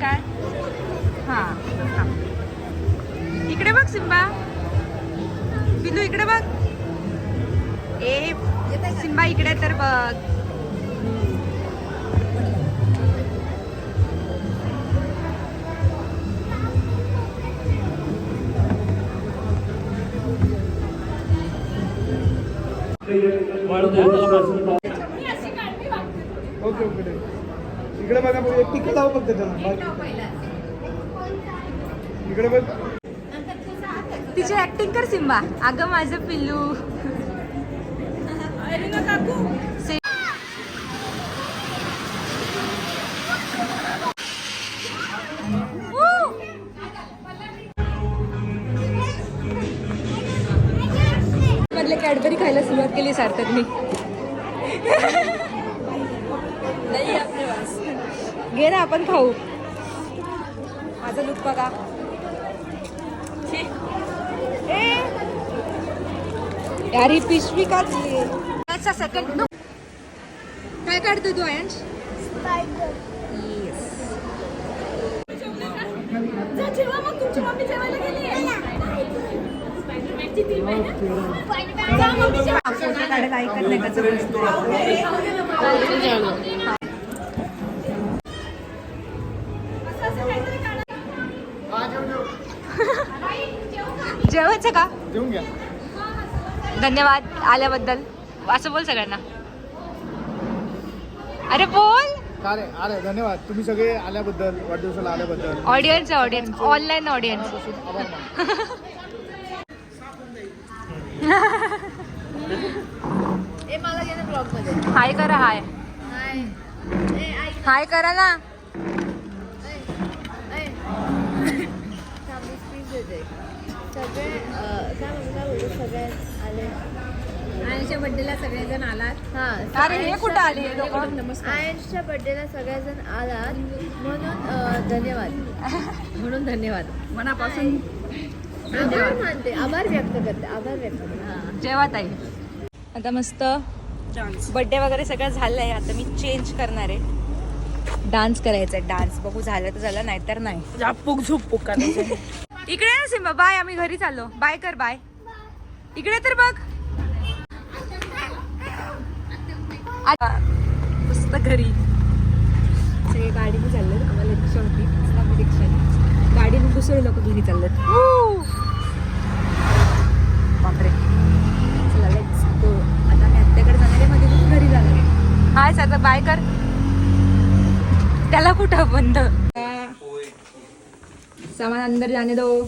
काय हा इकडे बघ सिम्बा, पिल्लू इकडे बघ. ए सिम्बा इकडे तर बघ. ओके ओके इकडे बघा तिकडे जाऊ बघ त्याच्यानं. इकडे बघ. तिची ऍक्टिंग कर सिम्बा. अगं माझं पिल्लू. मधले कॅडबरी खायला सुरुवात केली सार्थकनी. घे ना आपण खाऊ. माझा लुक बघा. यार ही पिशवी का सेकंड काय काढतो तू आयंश? फोटो काढायला ऐकत नाही कसं जेवायचं का? जेवून घ्या. धन्यवाद आल्याबद्दल असं बोल सगळ्यांना. अरे बोल. अरे धन्यवाद तुम्ही सगळे आल्याबद्दल, वाढदिवसाला आल्याबद्दल. Audience online audience. हाय करा. हाय करा ना. सगळे सगळे आले. आयनच्या बर्थडेला सगळेजण आलात. हा अरे हे कुठं आले? आयनच्या बर्थडेला सगळेजण आलात म्हणून धन्यवाद मनापासून आभार मानते. आभार व्यक्त करते. जेव्हा ताई आता मस्त बर्थडे वगैरे सगळं झालंय. आता मी चेंज करणार आहे. डान्स करायचा आहे. डान्स बघू झालं तर झालं नाही तर नाही. इकडे ना सिम्बा. बाय. आम्ही घरी चाललो. बाय कर. बाय. इकडे तर बघ. मस्त घरी सगळे गाडीने चाललेत. आम्हाला रिक्षा होती. आम्ही रिक्षाने गाडीने दुसरे लोक घरी चाललेत. बापरे. चला लेट्स गो. आता मी आत्याकडे जाणार आहे. मध्ये घरी जाणार आहे. हाय सर बाय कर. त्याला कुठं बंद. सामान अंदर जाने दो.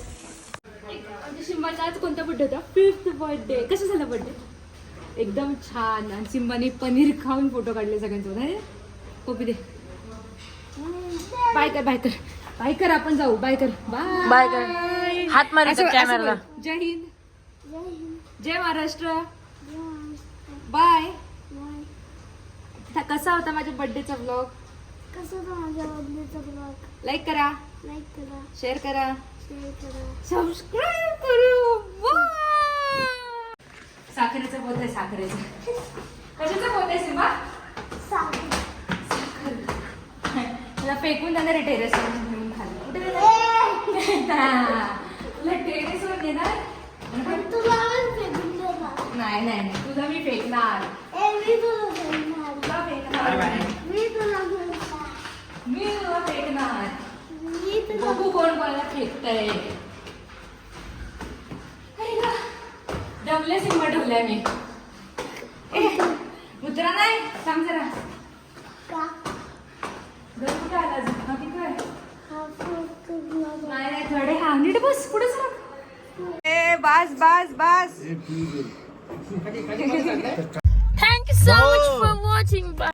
सिम्बाचा आज कोणता बर्थडे होता? 5th birthday. कसं झाला बर्थडे? एकदम छान. आणि सिम्बाने पनीर खाऊन फोटो काढले सगळ्यांसोबत. कॉपी दे. बाय कर. आपण जाऊ. बाय कर. बाय कर. हात मारायचा कॅमेराला. जय हिंद. जय महाराष्ट्र. बाय. कसा होता माझ्या बर्थडेचा ब्लॉग? लाईक करा. शेअर करा. सबस्क्राईब करू. साखरेचं बोत आहे. साखरेचं कशाचं बोत आहे सिम्बा? साखर. तुला फेकून जाणार आहे टेरेसवर घेऊन खाली. कुठे तुला टेरेसवर देणार? नाही तुला मी फेकणार. मी तुला फेकणार. बघू कोण कोणाला फेकतय. डबले सिम्बा ठेवलाय मी. उतरा नाही. थांब जरा. घर कुठे आला? नाही थोडे. हा नीट बस. पुढे सर. बास. Thank you so much for watching. Bye.